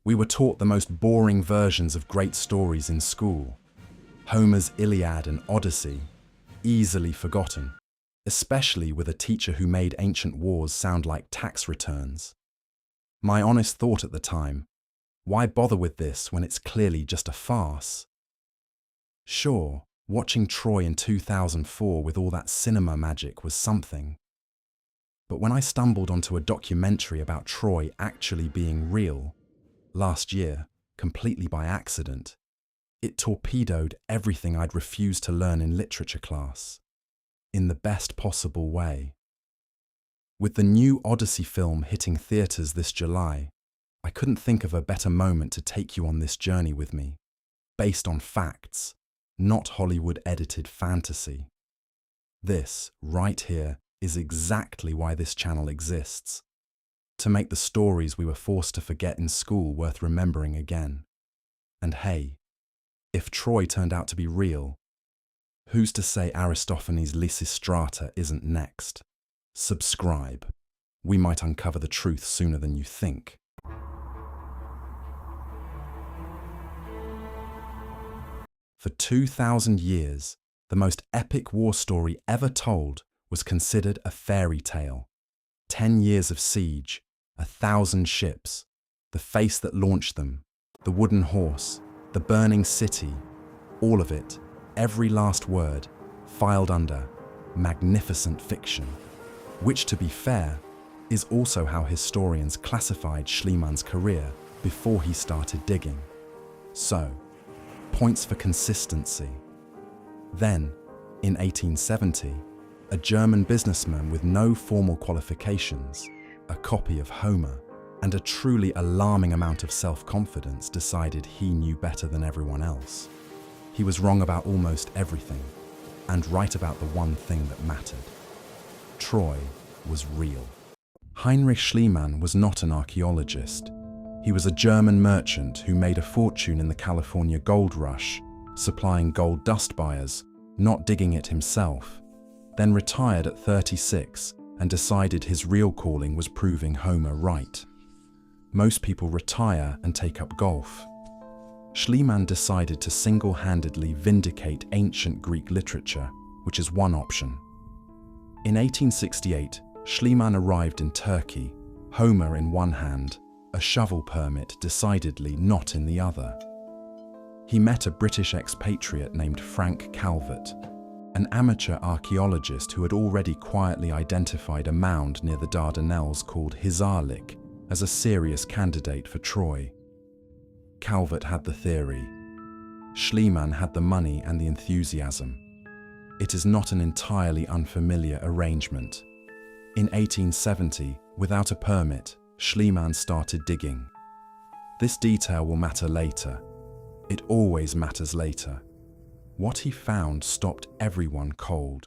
We were taught the most boring versions of great stories in school. Homer's Iliad and Odyssey, easily forgotten, especially with a teacher who made ancient wars sound like tax returns. My honest thought at the time, why bother with this when it's clearly just a farce? Sure, watching Troy in 2004 with all that cinema magic was something. But when I stumbled onto a documentary about Troy actually being real, last year, completely by accident, it torpedoed everything I'd refused to learn in literature class, in the best possible way. With the new Odyssey film hitting theatres this July, I couldn't think of a better moment to take you on this journey with me, based on facts, not Hollywood-edited fantasy. This, right here, is exactly why this channel exists. To make the stories we were forced to forget in school worth remembering again. And hey, if Troy turned out to be real, who's to say Aristophanes' Lysistrata isn't next? Subscribe. We might uncover the truth sooner than you think. For 2,000 years, the most epic war story ever told was considered a fairy tale. 10 years of siege, 1,000 ships, the face that launched them, the wooden horse, the burning city, all of it, every last word, filed under magnificent fiction, which, to be fair, is also how historians classified Schliemann's career before he started digging. So, points for consistency. Then, in 1870, a German businessman with no formal qualifications, a copy of Homer, and a truly alarming amount of self-confidence decided he knew better than everyone else. He was wrong about almost everything, and right about the one thing that mattered. Troy was real. Heinrich Schliemann was not an archaeologist. He was a German merchant who made a fortune in the California gold rush, supplying gold dust buyers, not digging it himself, then retired at 36 and decided his real calling was proving Homer right. Most people retire and take up golf. Schliemann decided to single-handedly vindicate ancient Greek literature, which is one option. In 1868, Schliemann arrived in Turkey, Homer in one hand, a shovel permit decidedly not in the other. He met a British expatriate named Frank Calvert, an amateur archaeologist who had already quietly identified a mound near the Dardanelles called Hisarlik as a serious candidate for Troy. Calvert had the theory. Schliemann had the money and the enthusiasm. It is not an entirely unfamiliar arrangement. In 1870, without a permit, Schliemann started digging. This detail will matter later. It always matters later. What he found stopped everyone cold.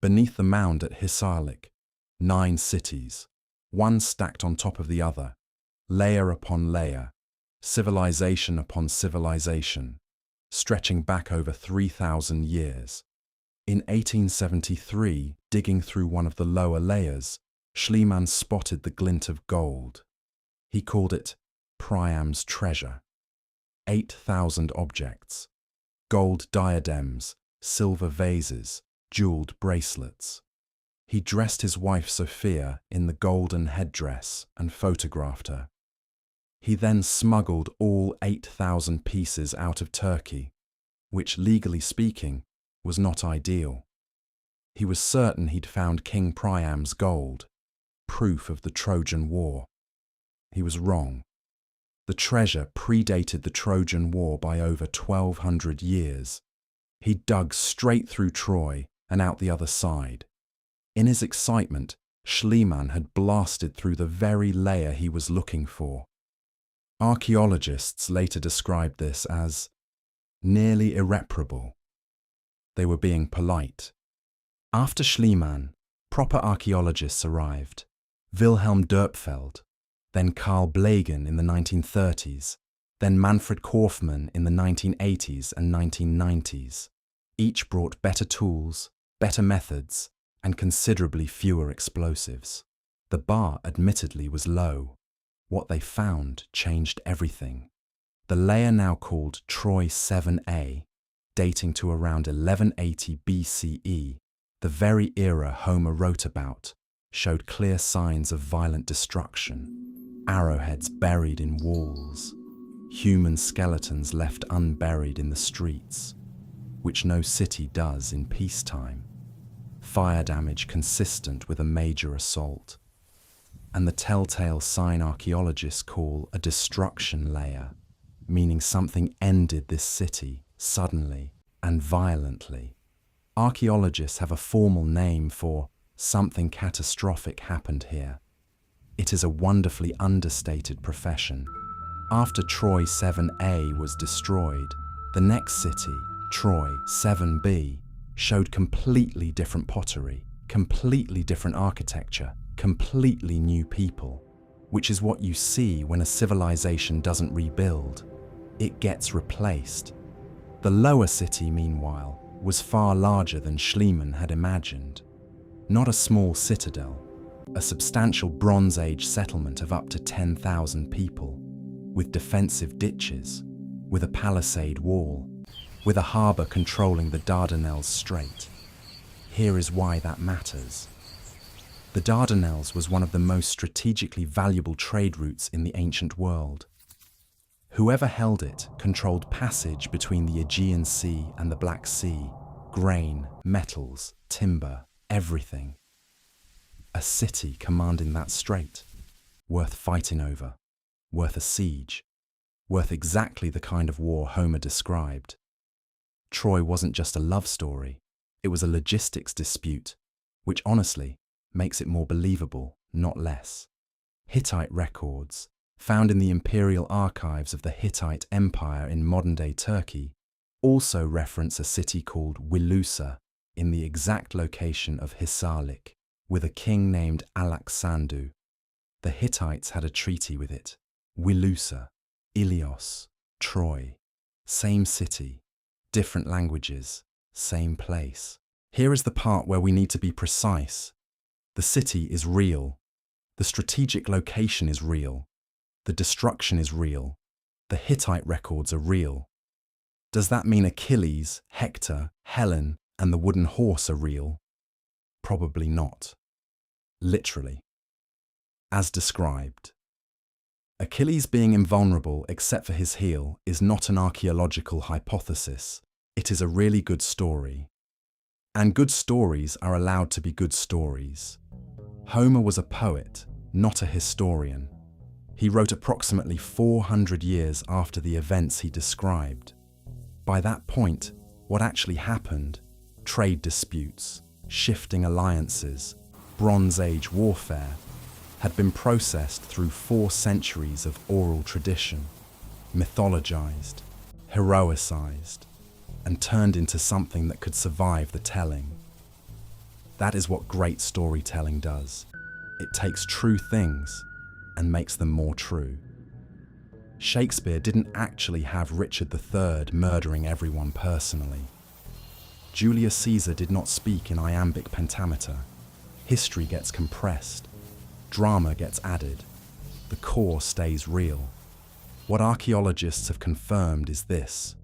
Beneath the mound at Hisarlik, 9 cities, one stacked on top of the other, layer upon layer, civilization upon civilization, stretching back over 3,000 years. In 1873, digging through one of the lower layers, Schliemann spotted the glint of gold. He called it Priam's treasure. 8,000 objects, gold diadems, silver vases, jeweled bracelets. He dressed his wife Sophia in the golden headdress and photographed her. He then smuggled all 8,000 pieces out of Turkey, which, legally speaking, was not ideal. He was certain he'd found King Priam's gold, proof of the Trojan War. He was wrong. The treasure predated the Trojan War by over 1,200 years. He dug straight through Troy and out the other side. In his excitement, Schliemann had blasted through the very layer he was looking for. Archaeologists later described this as nearly irreparable. They were being polite. After Schliemann, proper archaeologists arrived. Wilhelm Dörpfeld, then Carl Blegen in the 1930s, then Manfred Kaufmann in the 1980s and 1990s. Each brought better tools, better methods, and considerably fewer explosives. The bar admittedly was low. What they found changed everything. The layer now called Troy 7a, dating to around 1180 BCE, the very era Homer wrote about, showed clear signs of violent destruction. Arrowheads buried in walls, human skeletons left unburied in the streets, which no city does in peacetime. Fire damage consistent with a major assault, and the telltale sign archaeologists call a destruction layer, meaning something ended this city suddenly and violently. Archaeologists have a formal name for something catastrophic happened here. It is a wonderfully understated profession. After Troy 7a was destroyed, the next city, Troy 7b, showed completely different pottery, completely different architecture, completely new people, which is what you see when a civilization doesn't rebuild. It gets replaced. The lower city, meanwhile, was far larger than Schliemann had imagined. Not a small citadel, a substantial Bronze Age settlement of up to 10,000 people, with defensive ditches, with a palisade wall, with a harbour controlling the Dardanelles Strait. Here is why that matters. The Dardanelles was one of the most strategically valuable trade routes in the ancient world. Whoever held it controlled passage between the Aegean Sea and the Black Sea, grain, metals, timber, everything. A city commanding that strait, worth fighting over, worth a siege, worth exactly the kind of war Homer described. Troy wasn't just a love story, it was a logistics dispute, which honestly makes it more believable, not less. Hittite records, found in the imperial archives of the Hittite Empire in modern-day Turkey, also reference a city called Wilusa in the exact location of Hisarlik, with a king named Alaksandu. The Hittites had a treaty with it. Wilusa, Ilios, Troy, same city, different languages, same place. Here is the part where we need to be precise. The city is real. The strategic location is real. The destruction is real. The Hittite records are real. Does that mean Achilles, Hector, Helen, and the wooden horse are real? Probably not. Literally. As described. Achilles being invulnerable except for his heel is not an archaeological hypothesis. It is a really good story. And good stories are allowed to be good stories. Homer was a poet, not a historian. He wrote approximately 400 years after the events he described. By that point, what actually happened, trade disputes, shifting alliances, Bronze Age warfare, had been processed through 4 centuries of oral tradition, mythologized, heroicized, and turned into something that could survive the telling. That is what great storytelling does. It takes true things and makes them more true. Shakespeare didn't actually have Richard III murdering everyone personally. Julius Caesar did not speak in iambic pentameter. History gets compressed. Drama gets added. The core stays real. What archaeologists have confirmed is this.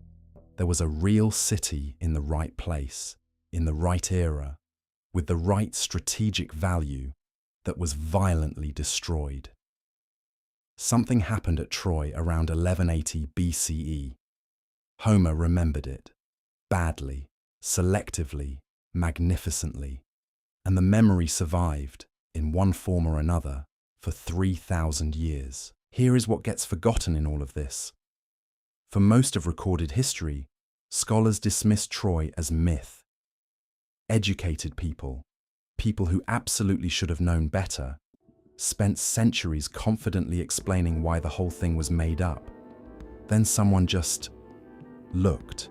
There was a real city in the right place, in the right era, with the right strategic value that was violently destroyed. Something happened at Troy around 1180 BCE. Homer remembered it, badly, selectively, magnificently, and the memory survived, in one form or another, for 3,000 years. Here is what gets forgotten in all of this. For most of recorded history, scholars dismiss Troy as myth. Educated people, people who absolutely should have known better, spent centuries confidently explaining why the whole thing was made up. Then someone just looked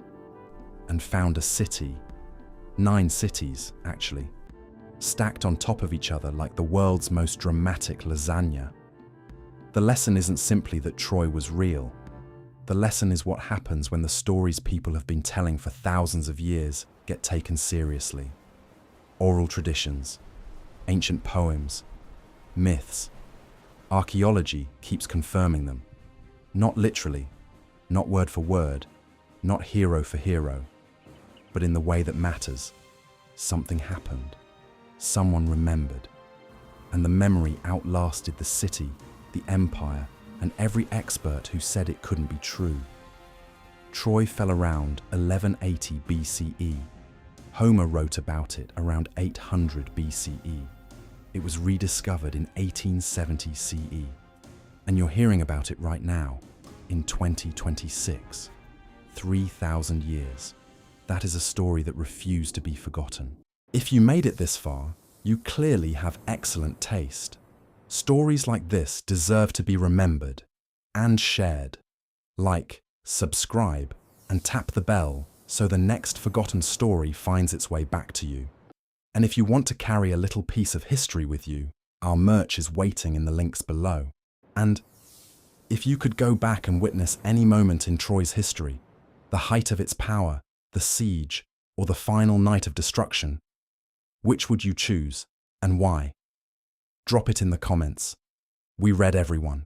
and found a city, 9 cities actually, stacked on top of each other like the world's most dramatic lasagna. The lesson isn't simply that Troy was real. The lesson is what happens when the stories people have been telling for thousands of years get taken seriously. Oral traditions, ancient poems, myths, Archaeology keeps confirming them. Not literally, not word for word, not hero for hero, but in the way that matters. Something happened. Someone remembered. And the memory outlasted the city, the empire, and every expert who said it couldn't be true. Troy fell around 1180 BCE. Homer wrote about it around 800 BCE. It was rediscovered in 1870 CE. And you're hearing about it right now, in 2026. 3,000 years. That is a story that refused to be forgotten. If you made it this far, you clearly have excellent taste. Stories like this deserve to be remembered and shared. Like, subscribe, and tap the bell so the next forgotten story finds its way back to you. And if you want to carry a little piece of history with you, our merch is waiting in the links below. And if you could go back and witness any moment in Troy's history, the height of its power, the siege, or the final night of destruction, which would you choose and why? Drop it in the comments. We read everyone.